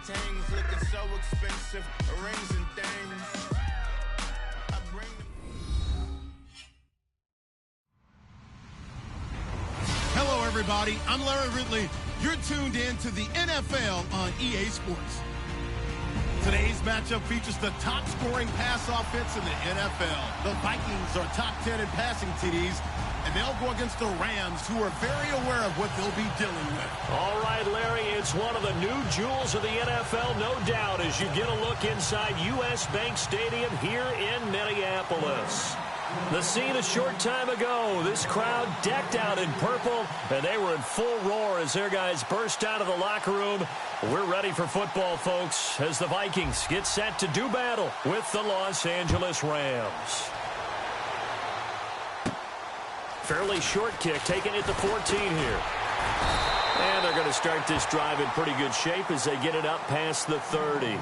tangs looking so expensive, rings and things. I bring them. Hello, everybody. I'm Larry Ridley. You're tuned in to the NFL on EA Sports. Today's matchup features the top-scoring pass offense in the NFL. The Vikings are top 10 in passing TDs, and they'll go against the Rams, who are very aware of what they'll be dealing with. All right, Larry, it's one of the new jewels of the NFL, no doubt, as you get a look inside U.S. Bank Stadium here in Minneapolis. The scene a short time ago, this crowd decked out in purple, and they were in full roar as their guys burst out of the locker room. We're ready for football, folks, as the Vikings get set to do battle with the Los Angeles Rams. Fairly short kick, taking it to 14 here. And they're going to start this drive in pretty good shape as they get it up past the 30.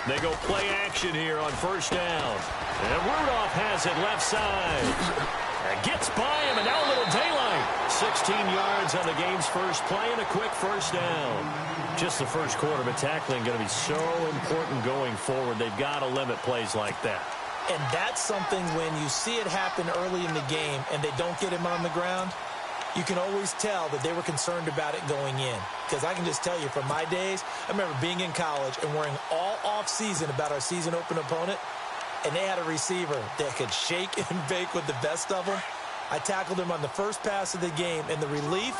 They go play action here on first down. And Rudolph has it left side. Gets by him, and now a little daylight. 16 yards on the game's first play and a quick first down. Just the first quarter, but tackling going to be so important going forward. They've got to limit plays like that. And that's something when you see it happen early in the game and they don't get him on the ground, you can always tell that they were concerned about it going in. Because I can just tell you from my days, I remember being in college and worrying all off-season about our season open opponent, and they had a receiver that could shake and bake with the best of them. I tackled him on the first pass of the game, and the relief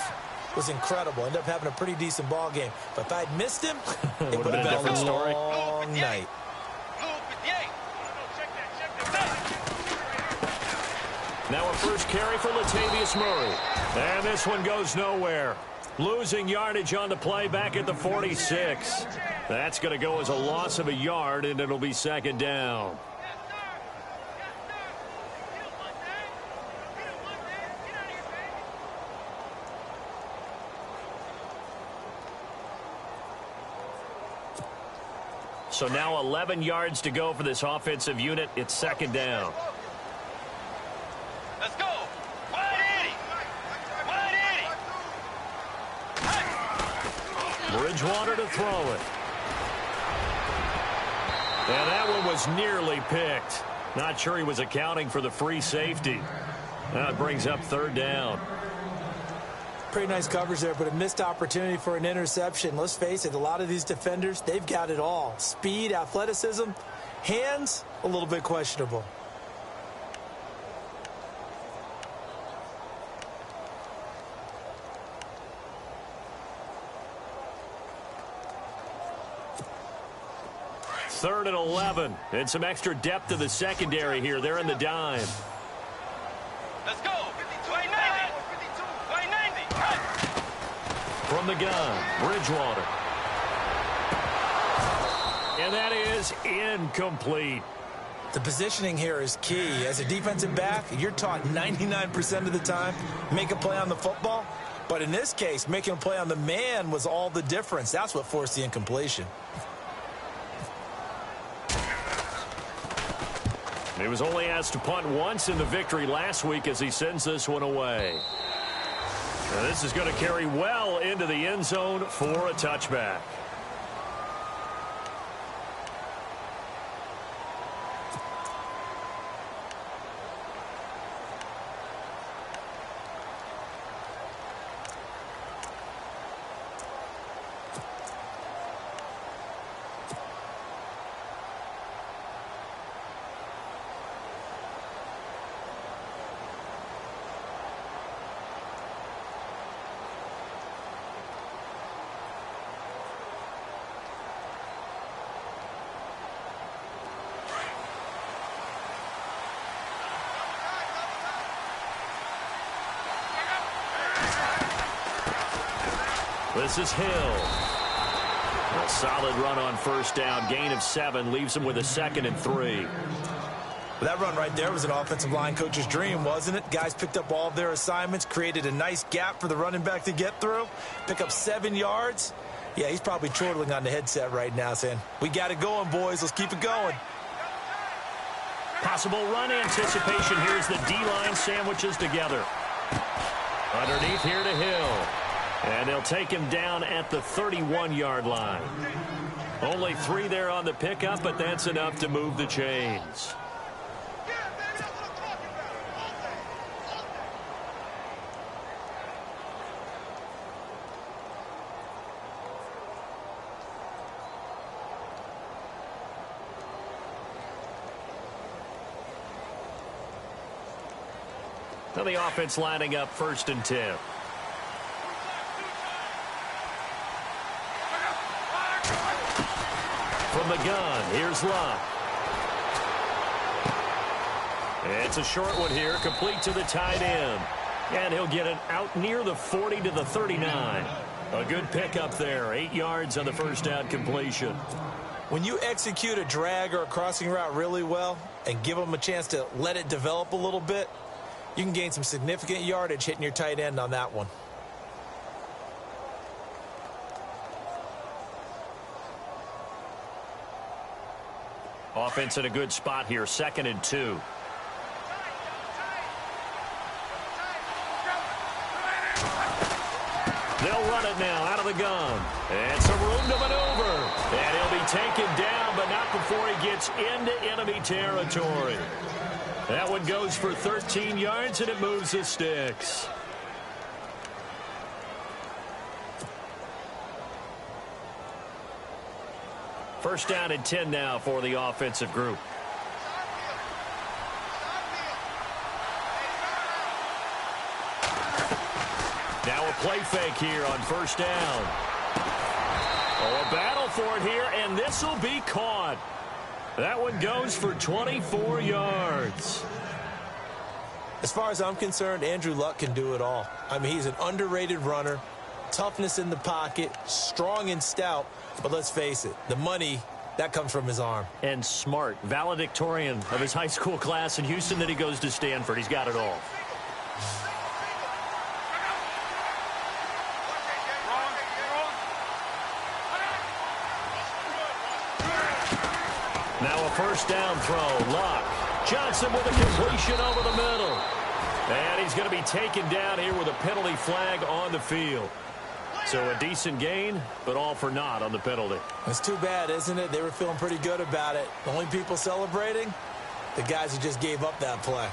was incredible. Ended up having a pretty decent ball game. But if I'd missed him, it would have been a different story. Long night. Now a first carry for Latavius Murray. And this one goes nowhere. Losing yardage on the play back at the 46. That's going to go as a loss of a yard, and it'll be second down. So now 11 yards to go for this offensive unit. It's second down. Let's go. Wide 80. Bridgewater to throw it. And that one was nearly picked. Not sure he was accounting for the free safety. That brings up third down. Pretty nice coverage there, but a missed opportunity for an interception. Let's face it, a lot of these defenders, they've got it all. Speed, athleticism, hands, a little bit questionable. Third and 11. And some extra depth to the secondary here. They're in the dime. Let's go. 90. 90. From the gun, Bridgewater. And that is incomplete. The positioning here is key. As a defensive back, you're taught 99% of the time, make a play on the football. But in this case, making a play on the man was all the difference. That's what forced the incompletion. He was only asked to punt once in the victory last week as he sends this one away. And this is going to carry well into the end zone for a touchback. This is Hill. A solid run on first down. Gain of 7 leaves him with a 2nd and 3. That run right there was an offensive line coach's dream, wasn't it? Guys picked up all of their assignments, created a nice gap for the running back to get through, pick up 7 yards. Yeah, he's probably chortling on the headset right now saying, we got it going, boys. Let's keep it going. Possible run anticipation. Here's the D-line sandwiches together. Underneath here to Hill. And they'll take him down at the 31-yard line. Only 3 there on the pickup, but that's enough to move the chains. So the offense lining up 1st and 10. From the gun, here's Luck. It's a short one here, complete to the tight end. And he'll get it out near the 40 to the 39. A good pickup there, 8 yards on the first down completion. When you execute a drag or a crossing route really well and give them a chance to let it develop a little bit, you can gain some significant yardage hitting your tight end on that one. Offense in a good spot here, 2nd and 2. They'll run it now out of the gun. And some room to maneuver. And he'll be taken down, but not before he gets into enemy territory. That one goes for 13 yards, and it moves the sticks. First down and 10 now for the offensive group. Now a play fake here on first down. Oh, a battle for it here, and this will be caught. That one goes for 24 yards. As far as I'm concerned, Andrew Luck can do it all. I mean, he's an underrated runner, toughness in the pocket, strong and stout, but let's face it, the money, that comes from his arm. And smart, valedictorian of his high school class in Houston, that he goes to Stanford. He's got it all. Now a first down throw. Luck. Johnson with a completion over the middle. And he's going to be taken down here with a penalty flag on the field. So a decent gain, but all for naught on the penalty. It's too bad, isn't it? They were feeling pretty good about it. The only people celebrating, the guys who just gave up that play.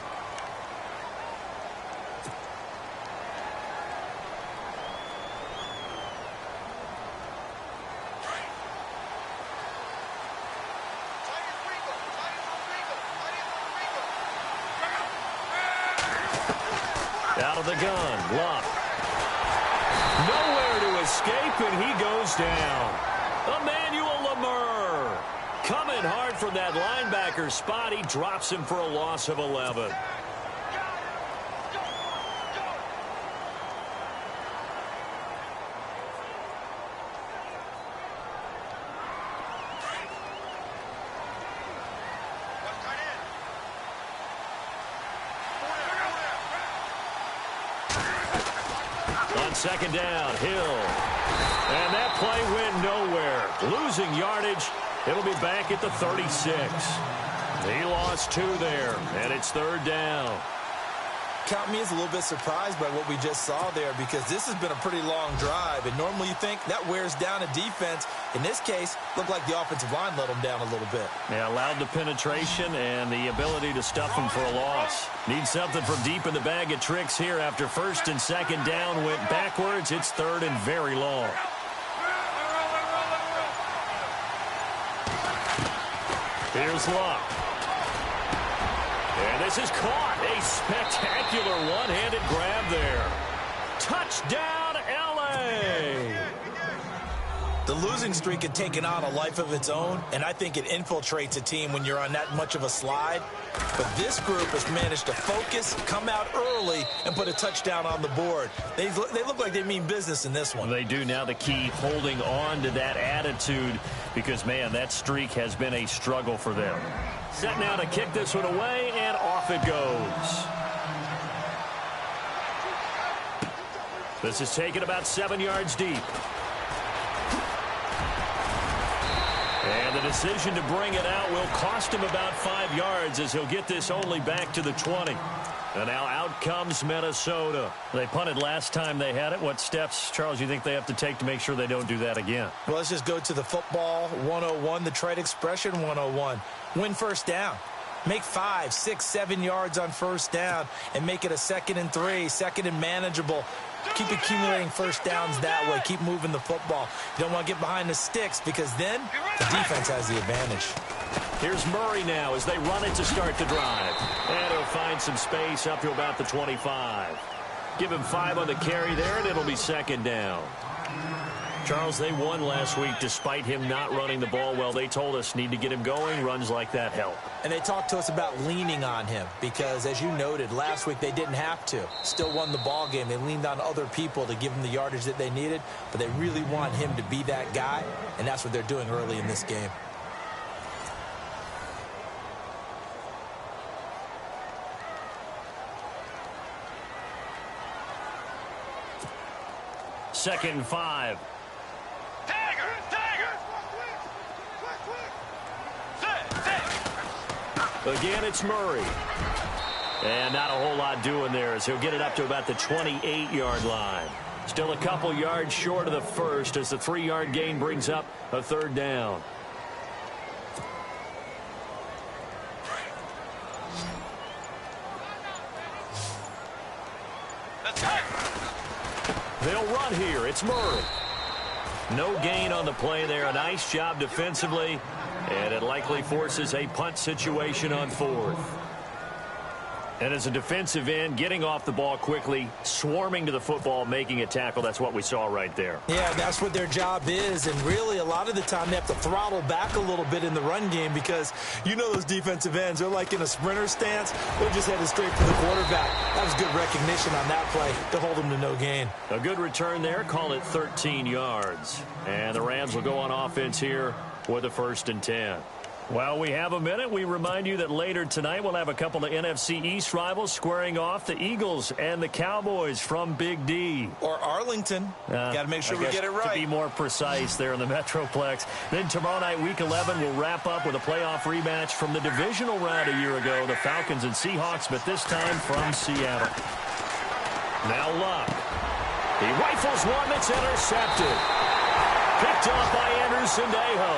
Out of the gun, Luck. Nowhere to escape, and he goes down. Emmanuel Lemur coming hard from that linebacker spot. He drops him for a loss of 11. Second down, Hill. And that play went nowhere. Losing yardage. It'll be back at the 36. He lost 2 there, and it's 3rd down. Count me as a little bit surprised by what we just saw there, because this has been a pretty long drive, and normally you think that wears down a defense. In this case, looked like the offensive line let them down a little bit. Yeah, allowed the penetration and the ability to stuff them for a loss. Need something from deep in the bag of tricks here after 1st and 2nd down went backwards. It's 3rd and very long. Here's Luck. And this is caught. A spectacular one-handed grab there. Touchdown, L.A. The The losing streak had taken on a life of its own, and I think it infiltrates a team when you're on that much of a slide. But this group has managed to focus, come out early, and put a touchdown on the board. They look like they mean business in this one. They do. Now the key, holding on to that attitude, because, man, that streak has been a struggle for them. Set now to kick this one away, and off it goes. This is taken about 7 yards deep. And the decision to bring it out will cost him about 5 yards, as he'll get this only back to the 20. And now out comes Minnesota. They punted last time they had it. What steps, Charles, you think they have to take to make sure they don't do that again? Well, let's just go to the football 101, the trade expression 101. Win first down. Make 5, 6, 7 yards on first down and make it a 2nd and 3, 2nd and manageable. Keep accumulating first downs that way. Keep moving the football. You don't want to get behind the sticks, because then the defense has the advantage. Here's Murray now as they run it to start the drive. And he'll find some space up to about the 25. Give him 5 on the carry there, and it'll be 2nd down. Charles, they won last week despite him not running the ball well. They told us need to get him going. Runs like that help. And they talked to us about leaning on him because, as you noted, last week they didn't have to. Still won the ball game. They leaned on other people to give them the yardage that they needed, but they really want him to be that guy, and that's what they're doing early in this game. Second and 5. Again, it's Murray. And not a whole lot doing there, as he'll get it up to about the 28-yard line. Still a couple yards short of the first, as the 3-yard gain brings up a 3rd down. They'll run here. It's Murray. No gain on the play there. A nice job defensively. And it likely forces a punt situation on 4th. And as a defensive end, getting off the ball quickly, swarming to the football, making a tackle, that's what we saw right there. Yeah, that's what their job is. And really, a lot of the time, they have to throttle back a little bit in the run game, because you know those defensive ends, they're like in a sprinter stance. They're just headed straight for the quarterback. That was good recognition on that play to hold them to no gain. A good return there. Call it 13 yards. And the Rams will go on offense here with a 1st and 10. Well, we have a minute. We remind you that later tonight we'll have a couple of NFC East rivals squaring off, the Eagles and the Cowboys from Big D. Or Arlington. Got to make sure we get it right. To be more precise there in the Metroplex. Then tomorrow night, Week 11, we'll wrap up with a playoff rematch from the divisional round a year ago, the Falcons and Seahawks, but this time from Seattle. Now Luck. He rifles one that's intercepted. Picked off by Anderson-Dejo.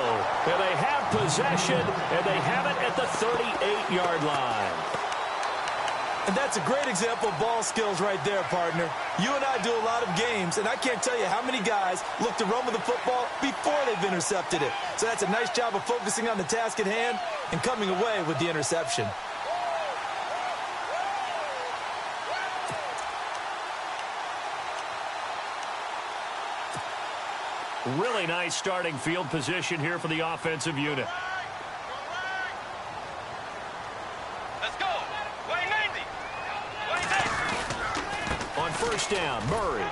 And they have possession, and they have it at the 38-yard line. And that's a great example of ball skills right there, partner. You and I do a lot of games, and I can't tell you how many guys look to run with the football before they've intercepted it. So that's a nice job of focusing on the task at hand and coming away with the interception. Really nice starting field position here for the offensive unit. Let's go. 190. 190. On first down, Murray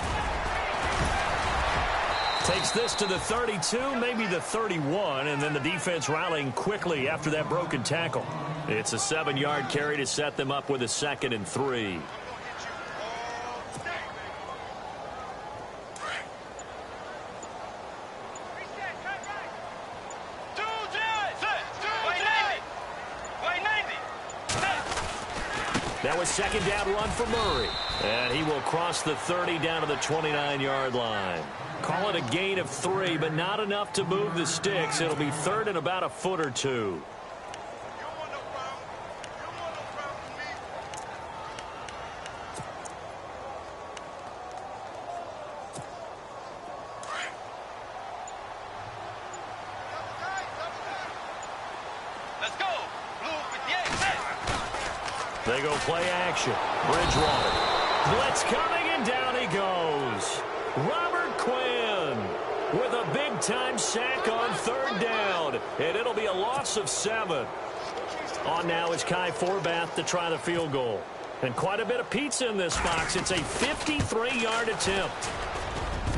takes this to the 32, maybe the 31, and then the defense rallying quickly after that broken tackle. It's a 7-yard carry to set them up with a 2nd and 3. That was 2nd down run for Murray. And he will cross the 30 down to the 29-yard line. Call it a gain of 3, but not enough to move the sticks. It'll be 3rd and about a foot or 2. Let's go. Blue 58. They go play action. Bridgewater. Blitz coming, and down he goes. Robert Quinn with a big-time sack on third down. And it'll be a loss of 7. On now is Kai Forbath to try the field goal. And quite a bit of pizza in this box. It's a 53-yard attempt.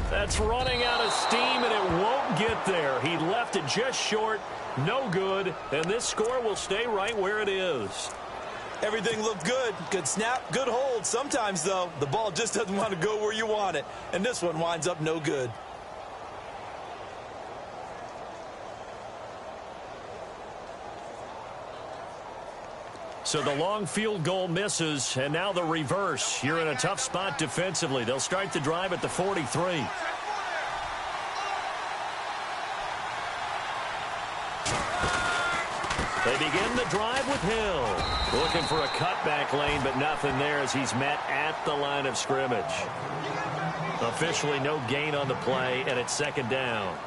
That's running out of steam, and it won't get there. He left it just short. No good. And this score will stay right where it is. Everything looked good. Good snap, good hold. Sometimes, though, the ball just doesn't want to go where you want it. And this one winds up no good. So the long field goal misses, and now the reverse. You're in a tough spot defensively. They'll start the drive at the 43. They begin the drive with Hill. Looking for a cutback lane, but nothing there as he's met at the line of scrimmage. Officially no gain on the play, and it's second down.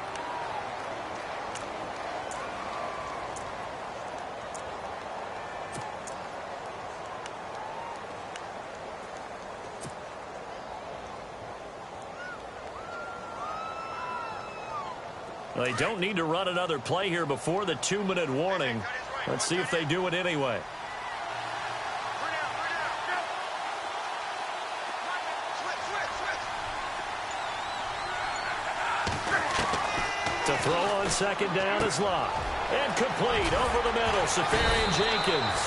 They don't need to run another play here before the 2-minute warning. Let's see if they do it anyway. To throw on second down is Locke. And complete over the middle, Safarian Jenkins.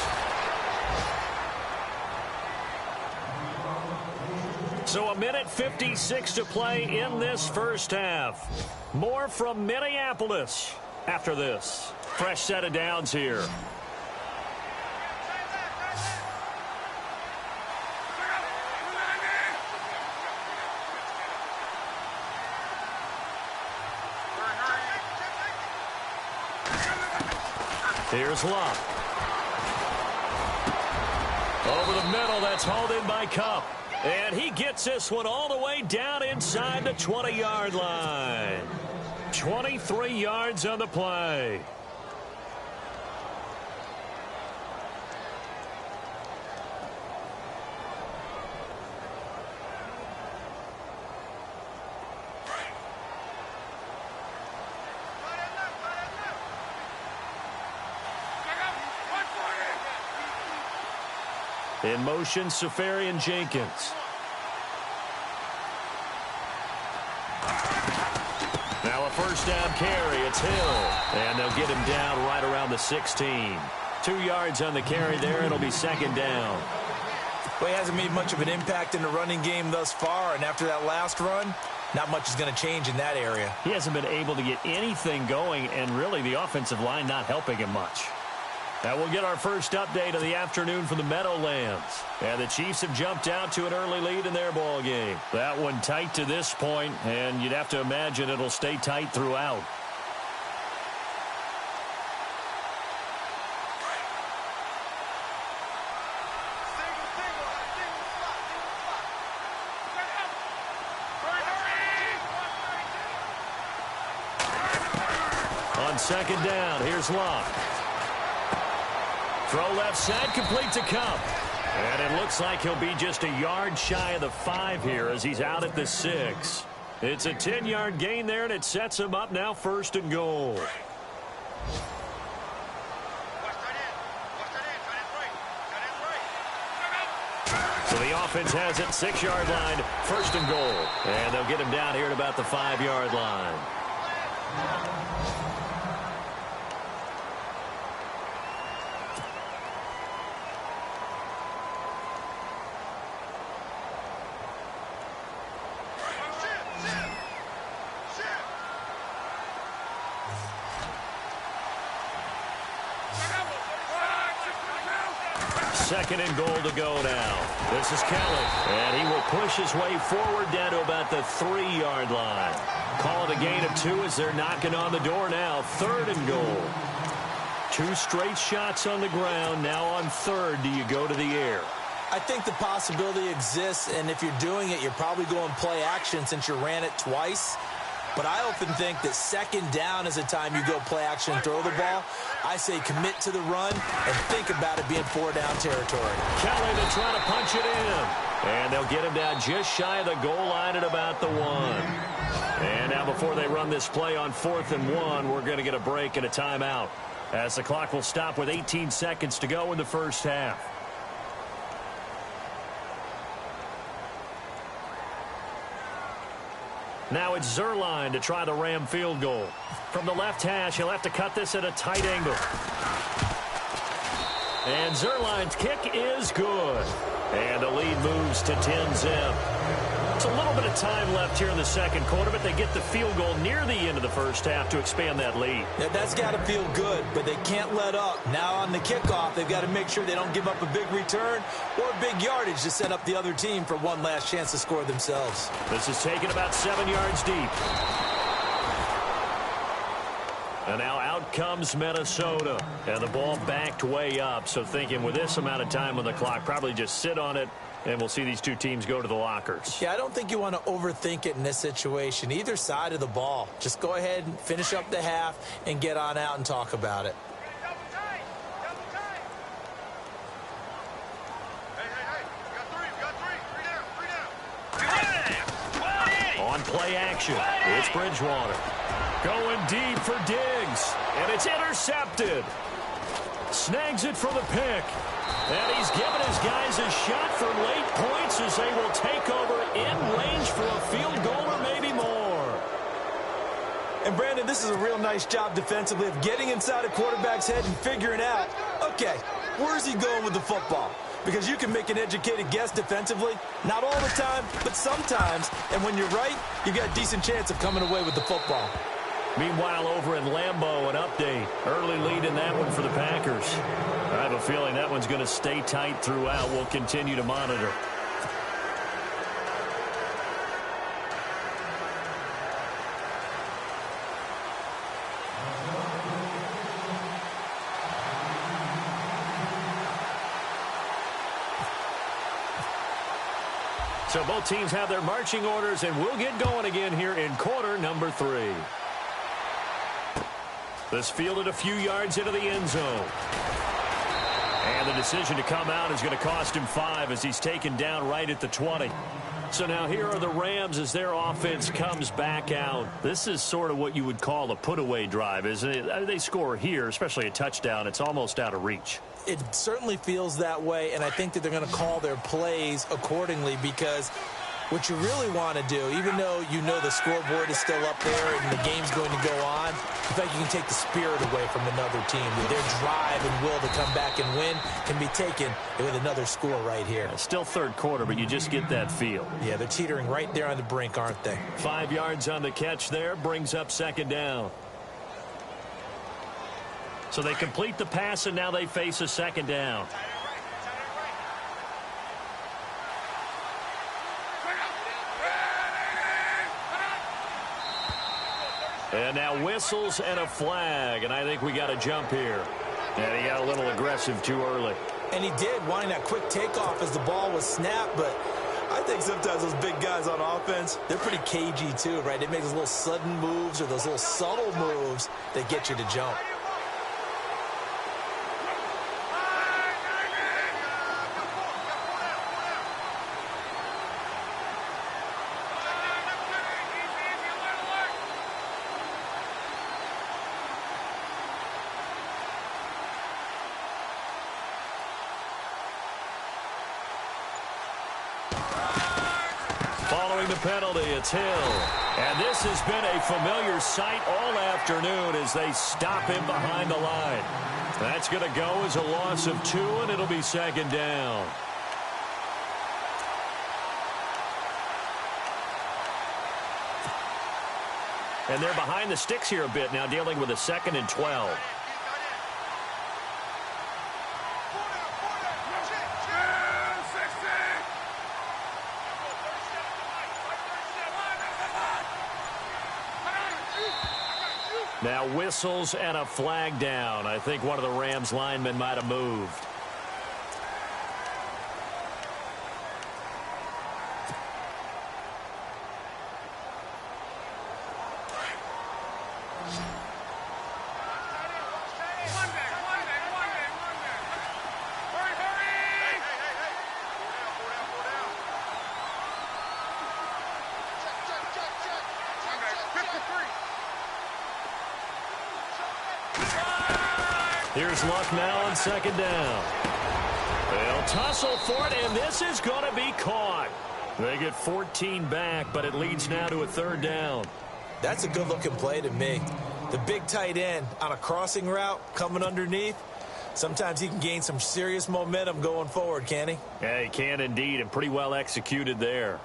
So a minute 56 to play in this first half. More from Minneapolis after this. Fresh set of downs here. Here's Locke. Over the middle, that's hauled in by Cup. And he gets this one all the way down inside the 20-yard line. 23 yards on the play. In motion, Safarian Jenkins. Now a first down carry. It's Hill. And they'll get him down right around the 16. 2 yards on the carry there. It'll be second down. Well, he hasn't made much of an impact in the running game thus far. And after that last run, not much is going to change in that area. He hasn't been able to get anything going. And really, the offensive line not helping him much. Now we'll get our first update of the afternoon from the Meadowlands. And the Chiefs have jumped out to an early lead in their ball game. That one tight to this point, and you'd have to imagine it'll stay tight throughout. On second down, here's Locke. Throw left side, complete to Cup. And it looks like he'll be just a yard shy of the 5 here as he's out at the 6. It's a 10-yard gain there, and it sets him up now first and goal. So the offense has it, 6-yard line, first and goal. And they'll get him down here at about the 5-yard line. Second and goal to go now. This is Kelly, and he will push his way forward down to about the 3-yard line. Call it a gain of 2 as they're knocking on the door now. Third and goal. 2 straight shots on the ground. Now on third, do you go to the air? I think the possibility exists, and if you're doing it, you're probably going play action since you ran it twice. But I often think that second down is a time you go play action and throw the ball. I say commit to the run and think about it being 4-down territory. Kelly to try to punch it in. And they'll get him down just shy of the goal line at about the 1. And now before they run this play on 4th and 1. We're going to get a break and a timeout, as the clock will stop with 18 seconds to go in the first half. Now it's Zerline to try the Ram field goal. From the left hash, he'll have to cut this at a tight angle. And Zerline's kick is good. And the lead moves to 10-zip. It's a little bit of time left here in the second quarter, but they get the field goal near the end of the first half to expand that lead. Yeah, that's got to feel good, but they can't let up. Now on the kickoff, they've got to make sure they don't give up a big return or big yardage to set up the other team for one last chance to score themselves. This is taken about 7 yards deep. And now out comes Minnesota. And the ball backed way up. So thinking with this amount of time on the clock, probably just sit on it, and we'll see these two teams go to the lockers. Yeah, I don't think you want to overthink it in this situation. Either side of the ball. Just go ahead and finish up the half and get on out and talk about it. On play action, it's Bridgewater. Going deep for Diggs, and it's intercepted. Snags it for the pick. And he's given his guys a shot for late points as they will take over in range for a field goal or maybe more. And, Brandon, this is a real nice job defensively of getting inside a quarterback's head and figuring out, okay, where's he going with the football? Because you can make an educated guess defensively. Not all the time, but sometimes. And when you're right, you've got a decent chance of coming away with the football. Meanwhile, over in Lambeau, an update. Early lead in that one for the Packers. I have a feeling that one's going to stay tight throughout. We'll continue to monitor. So both teams have their marching orders, and we'll get going again here in quarter number 3. This fielded a few yards into the end zone. And the decision to come out is going to cost him 5 as he's taken down right at the 20. So now here are the Rams as their offense comes back out. This is sort of what you would call a put-away drive, isn't it? They score here, especially a touchdown. It's almost out of reach. It certainly feels that way, and I think that they're going to call their plays accordingly because what you really want to do, even though you know the scoreboard is still up there and the game's going to go on, in fact, you can take the spirit away from another team. Their drive and will to come back and win can be taken with another score right here. Yeah, still third quarter, but you just get that feel. Yeah, they're teetering right there on the brink, aren't they? 5 yards on the catch there, brings up second down. So they complete the pass, and now they face a second down. And now whistles and a flag, and I think we got a jump here. And he got a little aggressive too early. And he did, wanting that quick takeoff as the ball was snapped, but I think sometimes those big guys on offense, they're pretty cagey too, right? They make those little sudden moves or those little subtle moves that get you to jump. Following the penalty, it's Hill. And this has been a familiar sight all afternoon as they stop him behind the line. That's going to go as a loss of 2, and it'll be second down. And they're behind the sticks here a bit now, dealing with a 2nd and 12. Now whistles and a flag down. I think one of the Rams linemen might have moved. Here's Luck now on second down. They'll tussle for it, and this is going to be caught. They get 14 back, but it leads now to a third down. That's a good-looking play to me. The big tight end on a crossing route coming underneath. Sometimes he can gain some serious momentum going forward, can't he? Yeah, he can indeed, and pretty well executed there.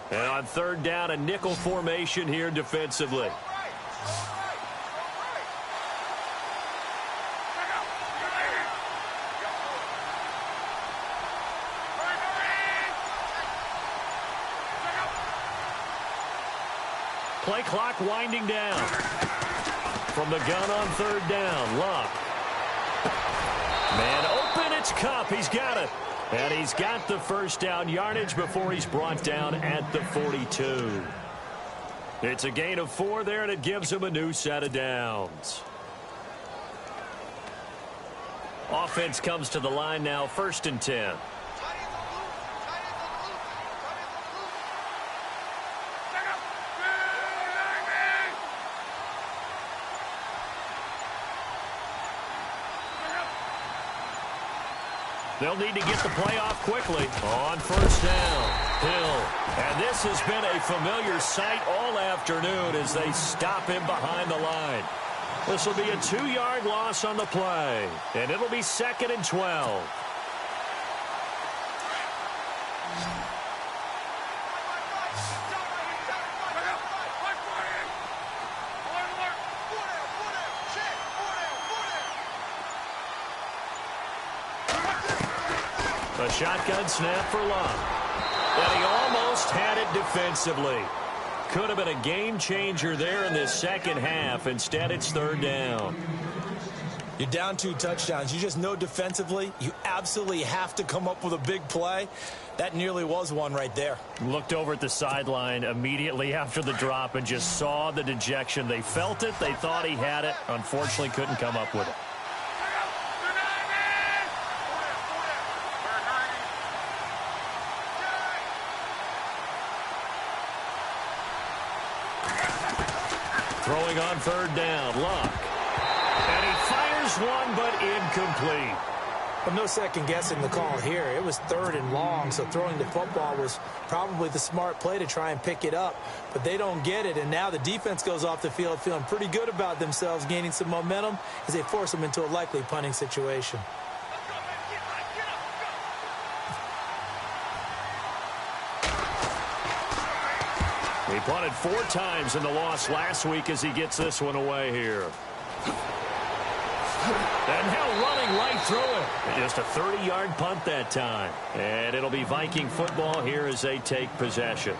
And on third down, a nickel formation here defensively. Play clock winding down. From the gun on third down, Luck. Man open, it's Cup. He's got it. And he's got the first down yardage before he's brought down at the 42. It's a gain of 4 there, and it gives him a new set of downs. Offense comes to the line now, 1st and 10. They'll need to get the play off quickly on first down. Hill. And this has been a familiar sight all afternoon as they stop him behind the line. This will be a 2-yard loss on the play. And it'll be 2nd and 12. A shotgun snap for Luck. And he almost had it defensively. Could have been a game changer there in this second half. Instead, it's third down. You're down 2 touchdowns. You just know defensively you absolutely have to come up with a big play. That nearly was one right there. Looked over at the sideline immediately after the drop and just saw the dejection. They felt it. They thought he had it. Unfortunately, couldn't come up with it. Throwing on third down, Luck. And he fires one, but incomplete. Well, no second guessing the call here. It was 3rd and long, so throwing the football was probably the smart play to try and pick it up. But they don't get it, and now the defense goes off the field feeling pretty good about themselves, gaining some momentum as they force them into a likely punting situation. He punted 4 times in the loss last week as he gets this one away here. And now running right through it. Just a 30-yard punt that time. And it'll be Viking football here as they take possession.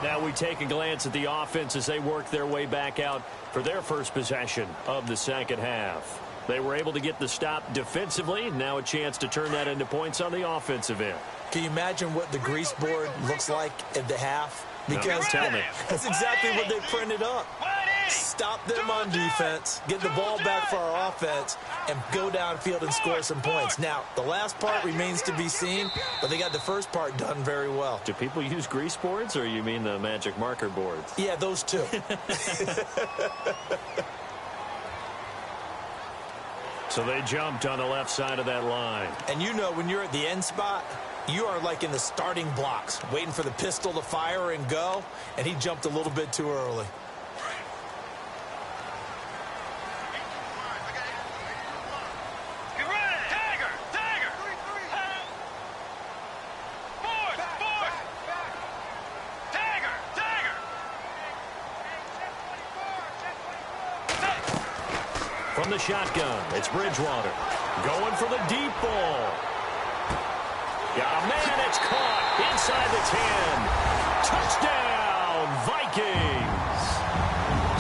Now we take a glance at the offense as they work their way back out for their first possession of the second half. They were able to get the stop defensively. Now a chance to turn that into points on the offensive end. Can you imagine what the grease board looks like at the half? Because tell me. That's exactly what they printed up. Stop them on defense, get the ball back for our offense, and go downfield and score some points. Now, the last part remains to be seen, but they got the first part done very well. Do people use grease boards, or you mean the magic marker boards? Yeah, those two. So they jumped on the left side of that line. And you know when you're at the end spot, you are like in the starting blocks, waiting for the pistol to fire and go, and he jumped a little bit too early. From the shotgun, it's Bridgewater. Going for the deep ball. Yeah, man, it's caught inside the 10. Touchdown, Vikings.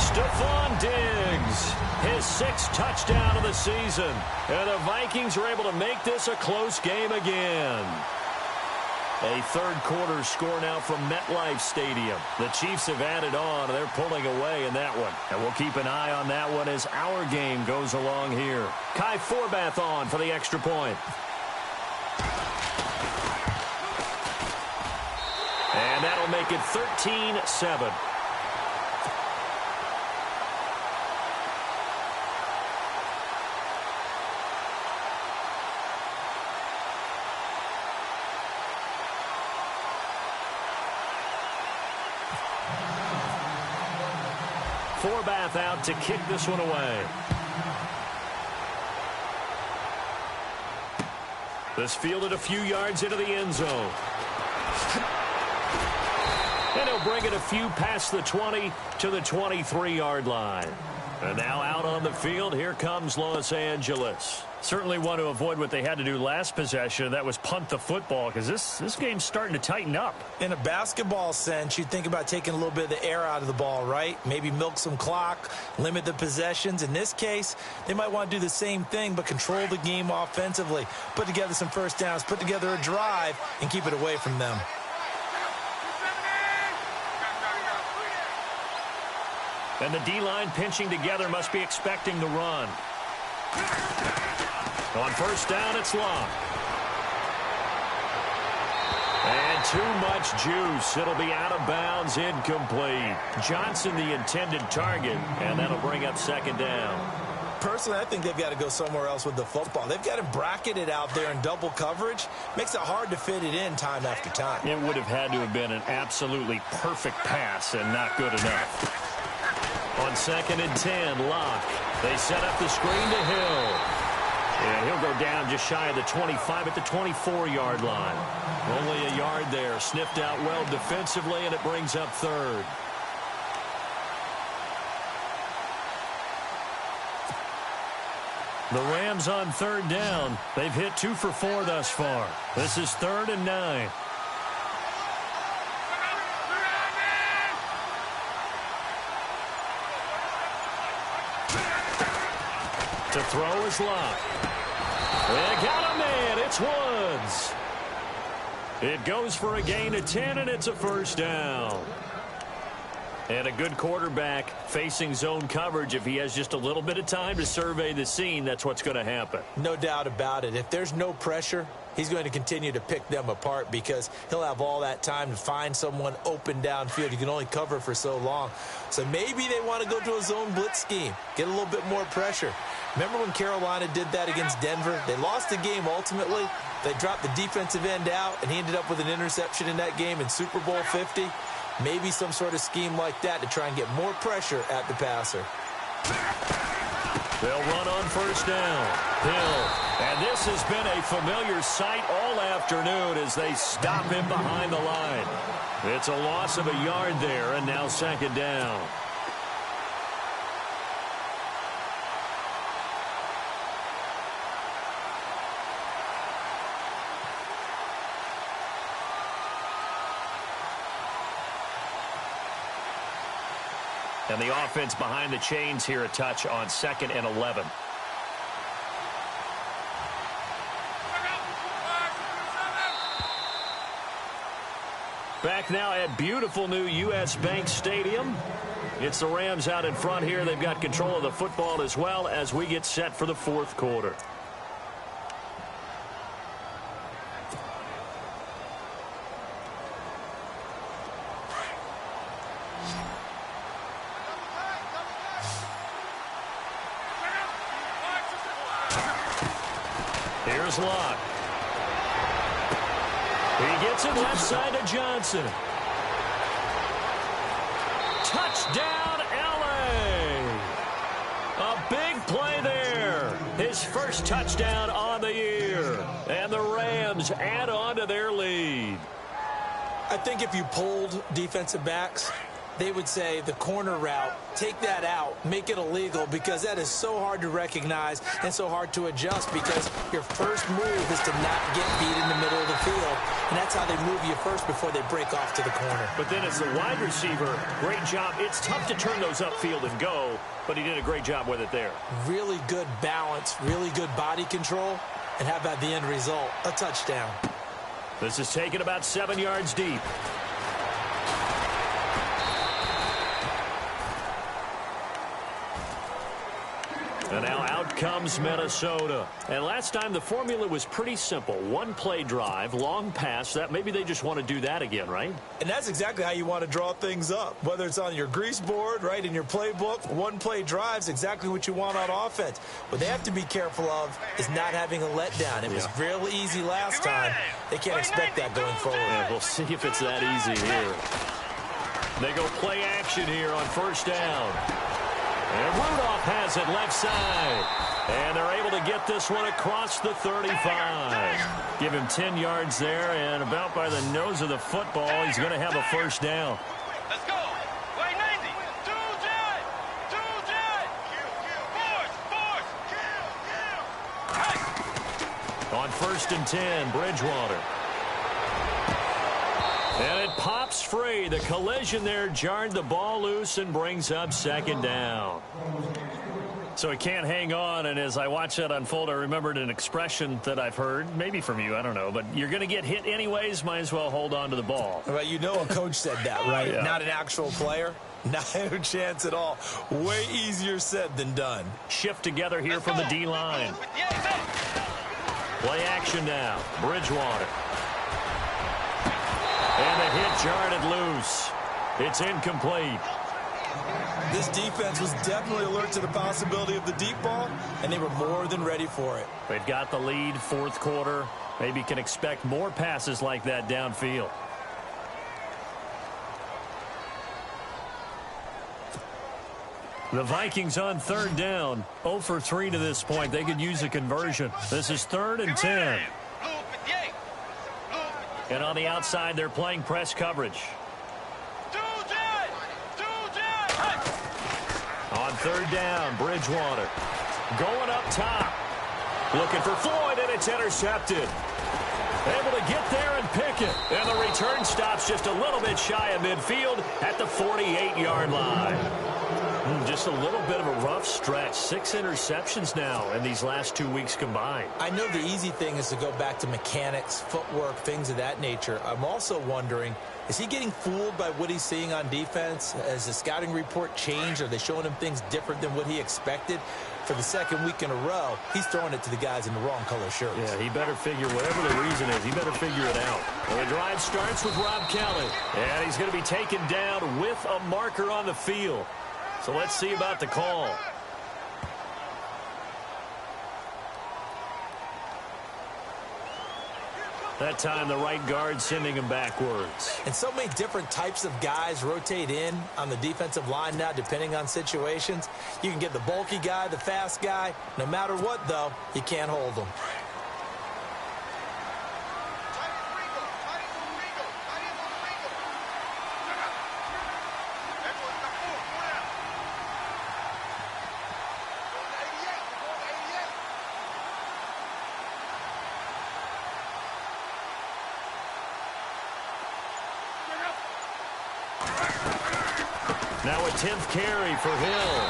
Stephon Diggs, his 6th touchdown of the season. And the Vikings are able to make this a close game again. A third-quarter score now from MetLife Stadium. The Chiefs have added on. They're pulling away in that one. And we'll keep an eye on that one as our game goes along here. Kai Forbath on for the extra point. And that'll make it 13-7. Forbath out to kick this one away. This fielded a few yards into the end zone. And he'll bring it a few past the 20 to the 23-yard line. And now out on the field, here comes Los Angeles. Certainly want to avoid what they had to do last possession. That was punt the football, because this game's starting to tighten up. In a basketball sense, you think about taking a little bit of the air out of the ball, right? Maybe milk some clock, limit the possessions. In this case, they might want to do the same thing, but control the game offensively. Put together some first downs, put together a drive, and keep it away from them. And the D-line pinching together must be expecting the run. On first down, it's Locke. And too much juice. It'll be out of bounds, incomplete. Johnson, the intended target, and that'll bring up second down. Personally, I think they've got to go somewhere else with the football. They've got to bracket it out there in double coverage. Makes it hard to fit it in time after time. It would have had to have been an absolutely perfect pass and not good enough. On 2nd and 10, Locke. They set up the screen to Hill. And he'll go down just shy of the 25 at the 24-yard line. Only a yard there. Sniffed out well defensively, and it brings up third. The Rams on third down. They've hit 2 for 4 thus far. This is 3rd and 9. To throw is Locke. They got a man. It's Woods. It goes for a gain of 10, and it's a first down. And a good quarterback facing zone coverage. If he has just a little bit of time to survey the scene, that's what's going to happen. No doubt about it. If there's no pressure, he's going to continue to pick them apart because he'll have all that time to find someone open downfield. You can only cover for so long. So maybe they want to go to a zone blitz scheme, get a little bit more pressure. Remember when Carolina did that against Denver? They lost the game ultimately. They dropped the defensive end out, and he ended up with an interception in that game in Super Bowl 50. Maybe some sort of scheme like that to try and get more pressure at the passer. They'll run on first down. Hill. And this has been a familiar sight all afternoon as they stop him behind the line. It's a loss of a yard there, and now second down. And the offense behind the chains here a touch on 2nd and 11. Back now at beautiful new U.S. Bank Stadium. It's the Rams out in front here. They've got control of the football as well as we get set for the fourth quarter. Here's Locke. He gets it left side to Johnson. Touchdown, L.A. A big play there. His first touchdown on the year. And the Rams add on to their lead. I think if you polled defensive backs, they would say the corner route, take that out, make it illegal, because that is so hard to recognize and so hard to adjust because your first move is to not get beat in the middle of the field, and that's how they move you first before they break off to the corner. But then as the wide receiver, great job. It's tough to turn those upfield and go, but he did a great job with it there. Really good balance, really good body control, and how about the end result? A touchdown. This is taken about 7 yards deep. And now out comes Minnesota. And last time the formula was pretty simple. One play drive, long pass. That maybe they just want to do that again, right? And that's exactly how you want to draw things up. Whether it's on your grease board, right, in your playbook, one play drive's exactly what you want on offense. What they have to be careful of is not having a letdown. It was real easy last time. They can't expect that going forward. Yeah, we'll see if it's that easy here. They go play action here on first down. And Rudolph has it left side. And they're able to get this one across the 35. Give him 10 yards there, and about by the nose of the football, he's going to have a first down. Let's go. Way 90. Two jet. Force. On 1st and 10, Bridgewater. And it pops free. The collision there jarred the ball loose and brings up 2nd down. So he can't hang on, and as I watch that unfold, I remembered an expression that I've heard, maybe from you, I don't know, but you're going to get hit anyways, might as well hold on to the ball. Well, you know a coach said that, right? Yeah. Not an actual player. Not a chance at all. Way easier said than done. Shift together here from the D-line. Play action now. Bridgewater. And the hit jarred it loose. It's incomplete. This defense was definitely alert to the possibility of the deep ball, and they were more than ready for it. They've got the lead, 4th quarter. Maybe can expect more passes like that downfield. The Vikings on 3rd down. 0 for 3 to this point. They could use a conversion. This is 3rd and 10. And on the outside, they're playing press coverage. On 3rd down, Bridgewater. Going up top. Looking for Floyd, and it's intercepted. Able to get there and pick it. And the return stops just a little bit shy of midfield at the 48-yard line. Just a little bit of a rough stretch. 6 interceptions now in these last 2 weeks combined. I know the easy thing is to go back to mechanics, footwork, things of that nature. I'm also wondering, is he getting fooled by what he's seeing on defense? Has the scouting report changed? Are they showing him things different than what he expected? For the 2nd week in a row, he's throwing it to the guys in the wrong color shirts. Yeah, he better figure, whatever the reason is, he better figure it out. Well, the drive starts with Rob Kelly. And he's going to be taken down with a marker on the field. So let's see about the call. That time, the right guard sending him backwards. And so many different types of guys rotate in on the defensive line now, depending on situations. You can get the bulky guy, the fast guy. No matter what, though, you can't hold them. Now a 10th carry for Hill.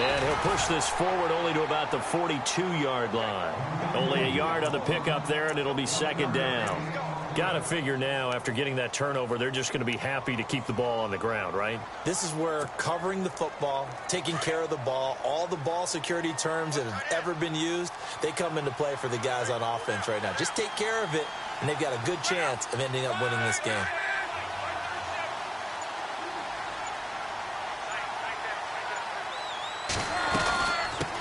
And he'll push this forward only to about the 42-yard line. Only a yard on the pickup there, and it'll be 2nd down. Got to figure now, after getting that turnover, they're just going to be happy to keep the ball on the ground, right? This is where covering the football, taking care of the ball, all the ball security terms that have ever been used, they come into play for the guys on offense right now. Just take care of it, and they've got a good chance of ending up winning this game.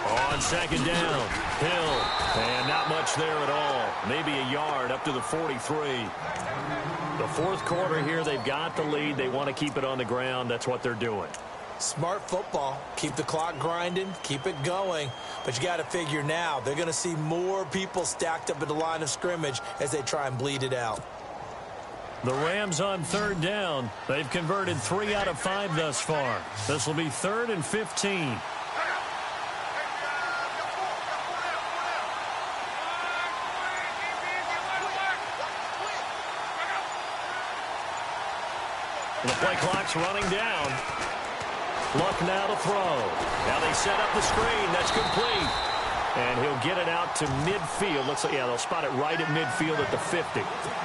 On 2nd down, Hill, and not much there at all. Maybe a yard up to the 43. The 4th quarter here, they've got the lead. They want to keep it on the ground. That's what they're doing. Smart football. Keep the clock grinding. Keep it going. But you got to figure now, they're going to see more people stacked up at the line of scrimmage as they try and bleed it out. The Rams on 3rd down. They've converted 3 out of 5 thus far. This will be 3rd and 15. The play clock's running down. Luck now to throw. Now they set up the screen. That's complete. And he'll get it out to midfield. Looks like, yeah, they'll spot it right at midfield at the 50.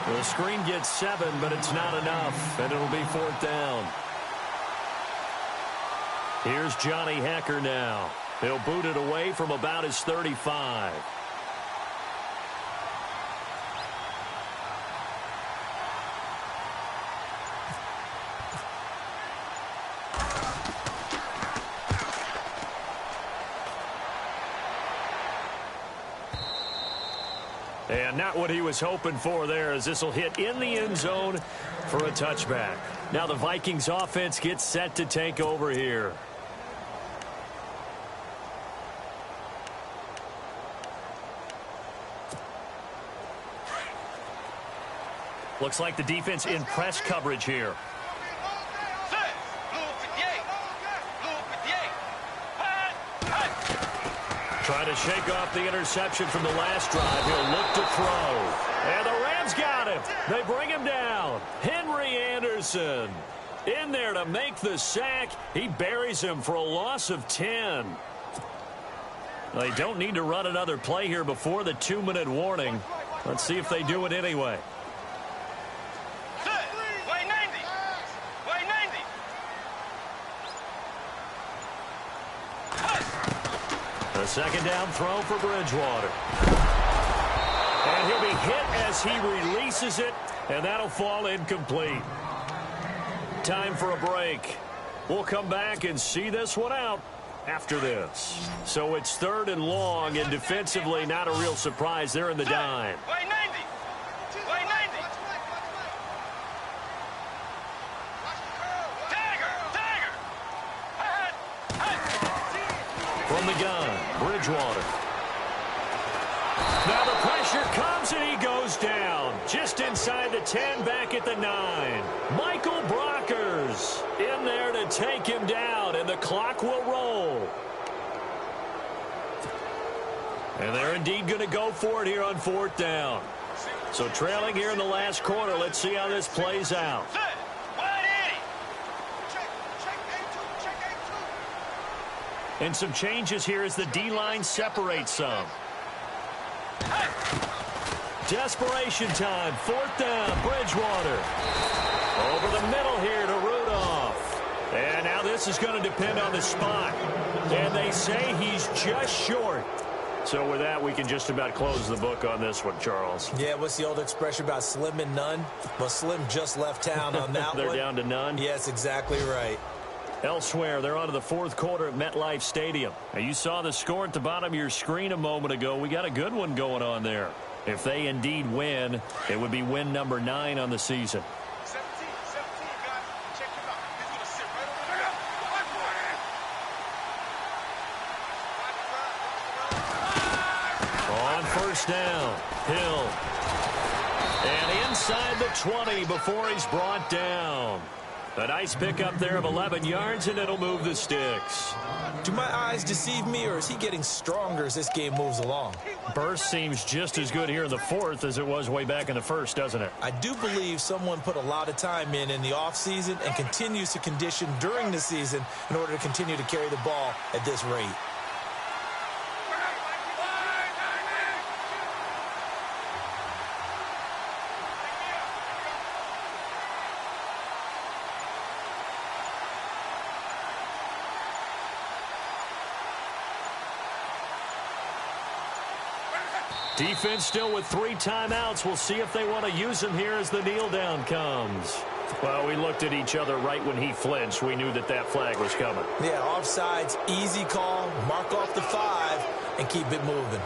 The screen gets 7, but it's not enough. And it'll be 4th down. Here's Johnny Hecker now. He'll boot it away from about his 35. And not what he was hoping for there, as this will hit in the end zone for a touchback. Now the Vikings offense gets set to take over here. Looks like the defense in press coverage here. Trying to shake off the interception from the last drive. He'll look to throw. And the Rams got him. They bring him down. Henry Anderson in there to make the sack. He buries him for a loss of 10. They don't need to run another play here before the 2-minute warning. Let's see if they do it anyway. A second down throw for Bridgewater. And he'll be hit as he releases it, and that'll fall incomplete. Time for a break. We'll come back and see this one out after this. So it's 3rd and long, and defensively not a real surprise. They're in the dime. From the gun, Bridgewater. Now the pressure comes and he goes down. Just inside the 10, back at the 9. Michael Brockers in there to take him down, and the clock will roll. And they're indeed going to go for it here on 4th down. So trailing here in the last quarter, let's see how this plays out. And some changes here as the D-line separates some. Desperation time. 4th down. Bridgewater. Over the middle here to Rudolph. And now this is going to depend on the spot. And they say he's just short. So with that, we can just about close the book on this one, Charles. Yeah, what's the old expression about slim and none? Well, Slim just left town on that They're one. down to none? Yes, exactly right. Elsewhere, they're on to the 4th quarter at MetLife Stadium. Now, you saw the score at the bottom of your screen a moment ago. We got a good one going on there. If they indeed win, it would be win number 9 on the season. 17, guys. Check him out. He's going to sit right over there. On 1st down, Hill. And inside the 20 before he's brought down. A nice pickup there of 11 yards, and it'll move the sticks. Do my eyes deceive me, or is he getting stronger as this game moves along? Burst seems just as good here in the 4th as it was way back in the 1st, doesn't it? I do believe someone put a lot of time in the offseason and continues to condition during the season in order to continue to carry the ball at this rate. Defense still with 3 timeouts. We'll see if they want to use them here as the kneel down comes. Well, we looked at each other right when he flinched. We knew that that flag was coming. Yeah, offsides, easy call, mark off the 5, and keep it moving.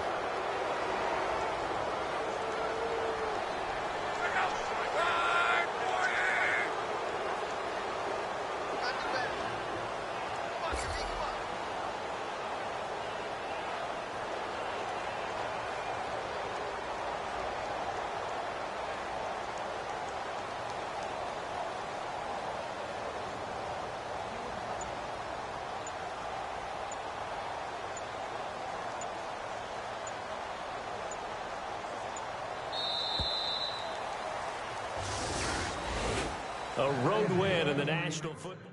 A road win in the National Football.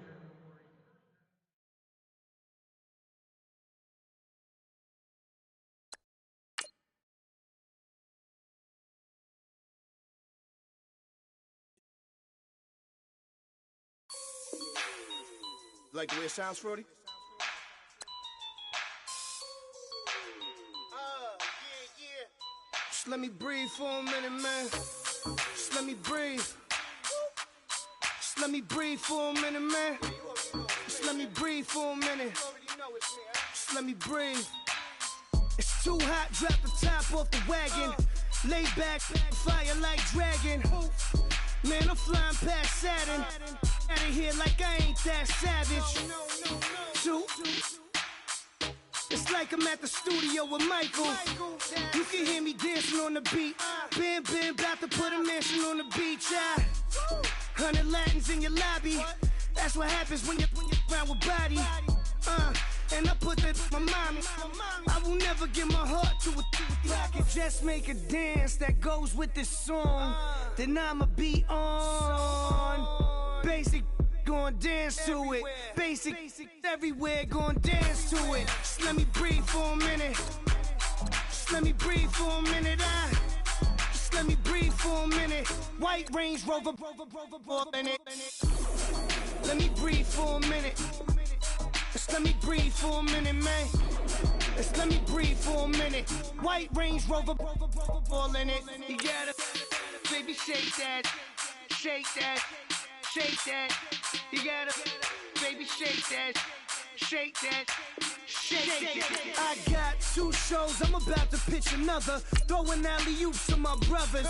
Like the way it sounds, Frody? Yeah. Just let me breathe for a minute, man. Just let me breathe. Just let me breathe for a minute, man. Just let me breathe for a minute. Just let me breathe. It's too hot, drop the top off the wagon. Lay back, fire like dragon. Man, I'm flying past Saturn. Out of here like I ain't that savage. It's like I'm at the studio with Michael. You can hear me dancing on the beat. Bam, bam, about to put a mansion on the beach. 100 Latins in your lobby. That's what happens when you're around with body. And I put that in my mommy. I will never give my heart to a I can just make a dance that goes with this song. Then I'ma be on. Basic, gon' dance to it. Basic, everywhere, gon' dance to it. Just let me breathe for a minute. Just let me breathe for a minute. Just let me breathe for a minute. White Range Rover, in it. Let me breathe for a minute. Just let me breathe for a minute, man. Just let me breathe for a minute. White Range Rover, all in it. You gotta, baby, shake that, shake that, shake that. You gotta, baby, shake that, shake that, shake that. I got 2 shows, I'm about to pitch another. Throwing alley-oops to my brothers.